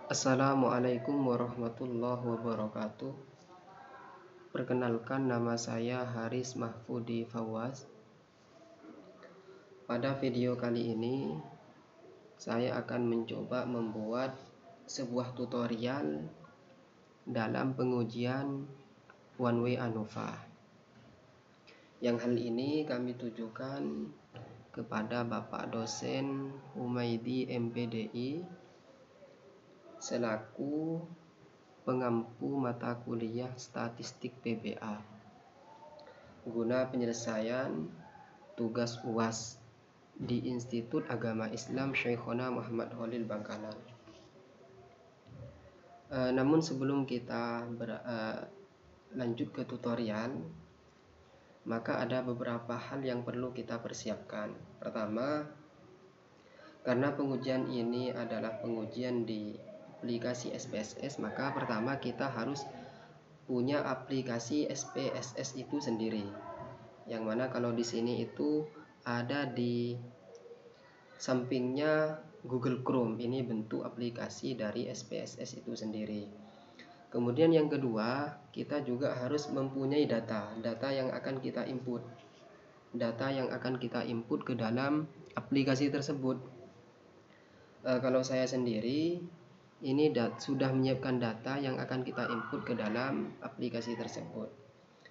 Assalamualaikum warahmatullahi wabarakatuh. Perkenalkan, nama saya Haris Mahfudi Fawaz. Pada video kali ini saya akan mencoba membuat sebuah tutorial dalam pengujian One Way ANOVA. Yang hal ini kami tujukan kepada Bapak dosen Humaidi MPDI selaku pengampu mata kuliah Statistik PBA guna penyelesaian tugas UAS di Institut Agama Islam Syekhona Muhammad Khalil Bangkalan. Namun sebelum kita lanjut ke tutorial, maka ada beberapa hal yang perlu kita persiapkan. Pertama, karena pengujian ini adalah pengujian di aplikasi SPSS, maka pertama kita harus punya aplikasi SPSS itu sendiri. Yang mana kalau di sini itu ada di sampingnya Google Chrome. Ini bentuk aplikasi dari SPSS itu sendiri. Kemudian yang kedua, kita juga harus mempunyai data yang akan kita input. Data yang akan kita input ke dalam aplikasi tersebut. Kalau saya sendiri ini sudah menyiapkan data yang akan kita input ke dalam aplikasi tersebut,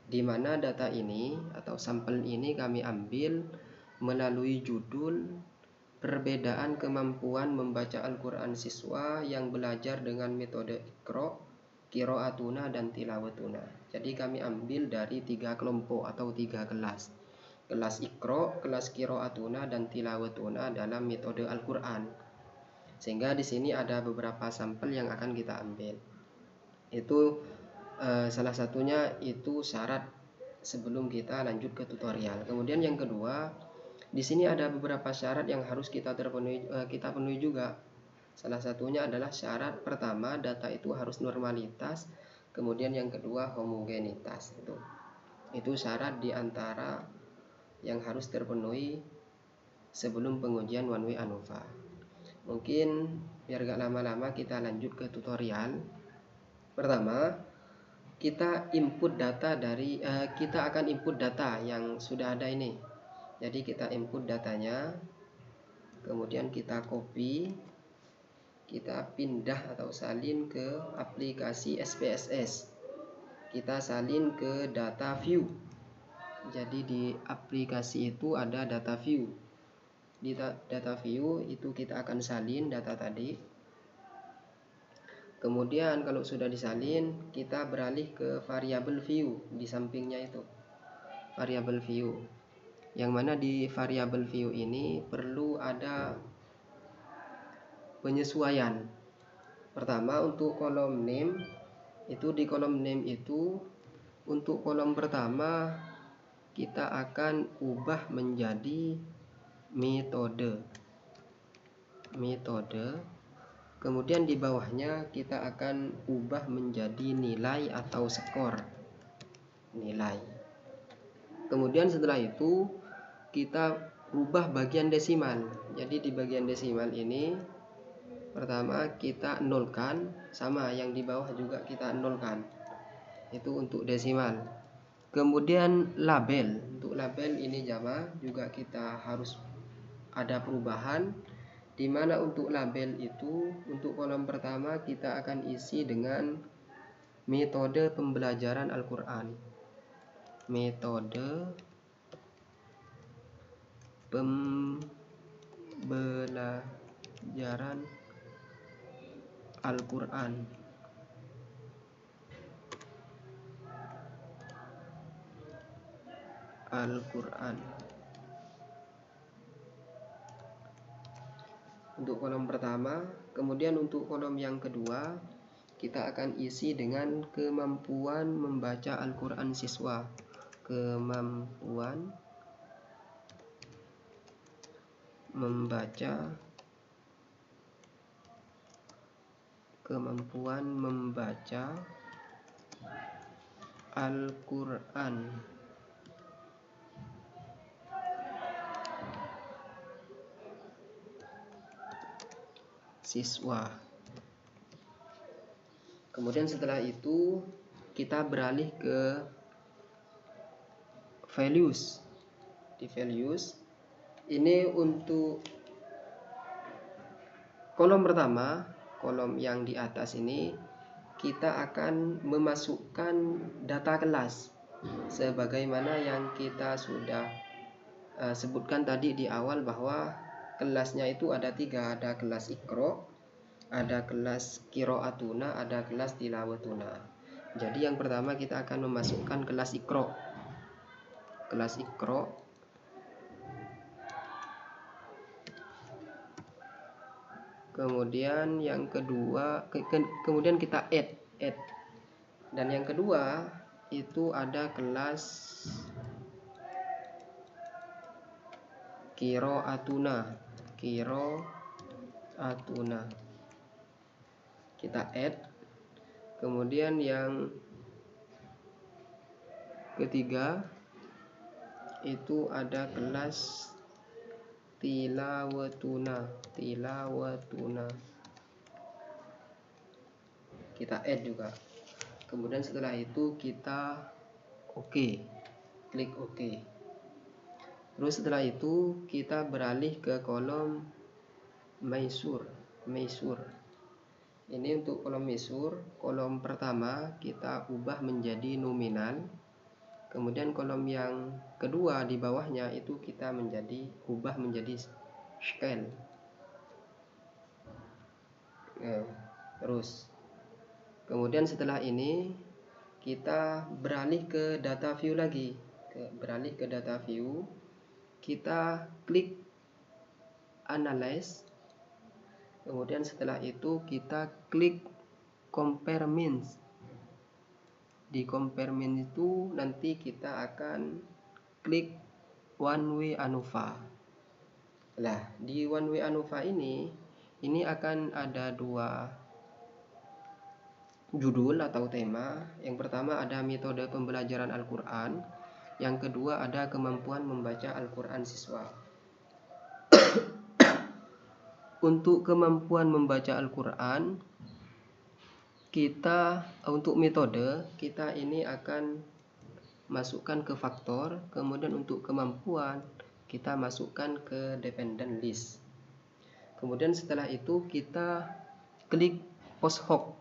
di mana data ini atau sampel ini kami ambil melalui judul perbedaan kemampuan membaca Al-Quran siswa yang belajar dengan metode Iqra, Qiraatuna, dan Tilawatuna. Jadi kami ambil dari 3 kelompok atau 3 kelas. Kelas Iqra, kelas Qiraatuna, dan Tilawatuna dalam metode Al-Quran. Sehingga di sini ada beberapa sampel yang akan kita ambil. Itu salah satunya itu syarat sebelum kita lanjut ke tutorial. Kemudian yang kedua, di sini ada beberapa syarat yang harus kita penuhi juga. Salah satunya adalah syarat pertama, data itu harus normalitas. Kemudian yang kedua, homogenitas. Itu syarat diantara yang harus terpenuhi sebelum pengujian One Way ANOVA. Mungkin biar gak lama-lama kita lanjut ke tutorial. Pertama, kita akan input data yang sudah ada ini. Jadi kita input datanya, kemudian kita copy, kita pindah atau salin ke aplikasi SPSS. Kita salin ke data view. Jadi di aplikasi itu ada data view. Di data view itu kita akan salin data tadi. Kemudian kalau sudah disalin, kita beralih ke variable view di sampingnya itu. Variable view. Yang mana di variable view ini perlu ada penyesuaian. Pertama, untuk kolom name, itu di kolom name itu untuk kolom pertama kita akan ubah menjadi metode. Kemudian di bawahnya kita akan ubah menjadi nilai atau skor. Nilai. Kemudian setelah itu kita ubah bagian desimal. Jadi di bagian desimal ini pertama kita nolkan, sama yang di bawah juga kita nolkan. Itu untuk desimal. Kemudian label. Untuk label ini jama juga kita harus ada perubahan, di mana untuk label itu untuk kolom pertama kita akan isi dengan metode pembelajaran Al-Quran. Metode pembelajaran Al-Quran. Untuk kolom pertama. Kemudian untuk kolom yang kedua kita akan isi dengan kemampuan membaca Al-Quran siswa. Kemampuan membaca Al-Quran siswa. Kemudian setelah itu kita beralih ke values. Di values ini untuk kolom pertama, kolom yang di atas ini kita akan memasukkan data kelas sebagaimana yang kita sudah sebutkan tadi di awal, bahwa kelasnya itu ada 3, ada kelas Iqra, ada kelas Qiraatuna, ada kelas Tilawatuna. Jadi yang pertama kita akan memasukkan kelas Iqra. Kelas Iqra. Kemudian yang kedua, kemudian kita add. Dan yang kedua itu ada kelas Qiraatuna. Kita add. Kemudian yang ketiga itu ada kelas Tilawatuna. Kita add juga. Kemudian setelah itu kita klik OK. Terus setelah itu kita beralih ke kolom Maisur. Ini untuk kolom Maisur, kolom pertama kita ubah menjadi nominal. Kemudian kolom yang kedua di bawahnya itu kita ubah menjadi scale. Terus kemudian setelah ini kita beralih ke data view lagi. Kita klik analyze. Kemudian setelah itu kita klik compare means. Di compare means itu nanti kita akan klik one way ANOVA. Nah, di one way ANOVA ini akan ada 2 judul atau tema. Yang pertama ada metode pembelajaran Al-Quran. Yang kedua ada kemampuan membaca Al-Quran siswa. Untuk kemampuan membaca Al-Quran, untuk metode kita ini akan masukkan ke faktor. Kemudian untuk kemampuan kita masukkan ke dependent list. Kemudian setelah itu kita klik post hoc.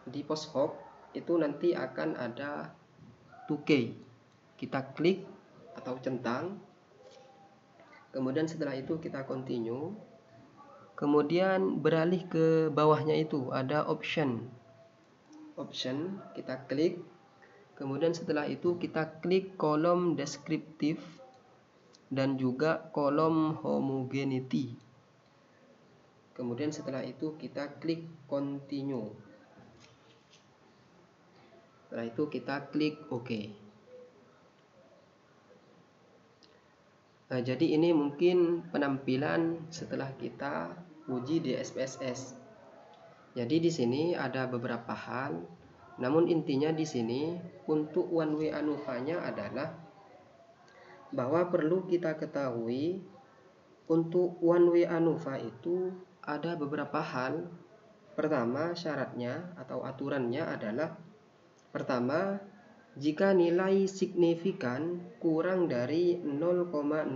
Di post hoc itu nanti akan ada 2K. Kita klik atau centang. Kemudian setelah itu kita continue. Kemudian beralih ke bawahnya itu ada option, kita klik. Kemudian setelah itu kita klik kolom deskriptif dan juga kolom homogeneity. Kemudian setelah itu kita klik continue. Setelah itu kita klik OK. Nah, jadi ini mungkin penampilan setelah kita uji di SPSS. Jadi di sini ada beberapa hal, namun intinya di sini untuk one way ANOVA-nya adalah bahwa perlu kita ketahui untuk one way ANOVA itu ada beberapa hal. Pertama, syaratnya atau aturannya adalah pertama, jika nilai signifikan kurang dari 0,05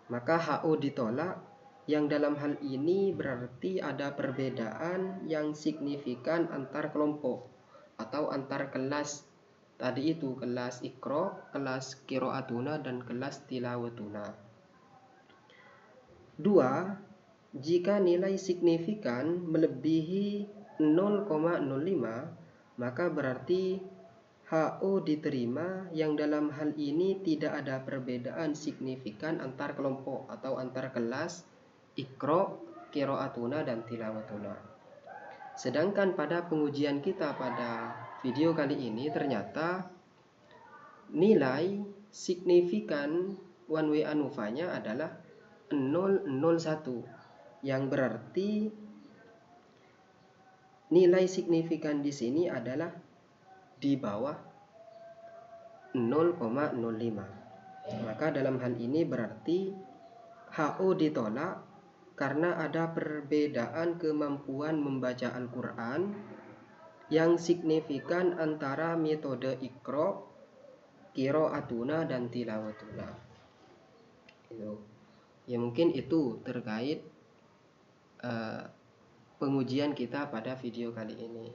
maka HO ditolak. Yang dalam hal ini berarti ada perbedaan yang signifikan antar kelompok atau antar kelas tadi itu, kelas Iqra, kelas Qiraatuna, dan kelas Tilawatuna. 2. Jika nilai signifikan melebihi 0,05 maka berarti HO diterima. Yang dalam hal ini tidak ada perbedaan signifikan antar kelompok atau antar kelas Iqra, Qiraatuna, dan Tilawatuna. Sedangkan pada pengujian kita pada video kali ini ternyata nilai signifikan one way ANOVA-nya adalah 001, yang berarti nilai signifikan di sini adalah di bawah 0,05. Maka dalam hal ini berarti HO ditolak karena ada perbedaan kemampuan membaca Al-Quran yang signifikan antara metode iqra, qiraatuna dan tilawatuna. Ya mungkin itu terkait pengujian kita pada video kali ini.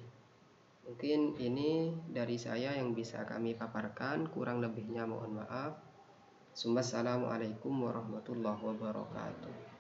Mungkin ini dari saya yang bisa kami paparkan, kurang lebihnya mohon maaf. Assalamualaikum warahmatullahi wabarakatuh.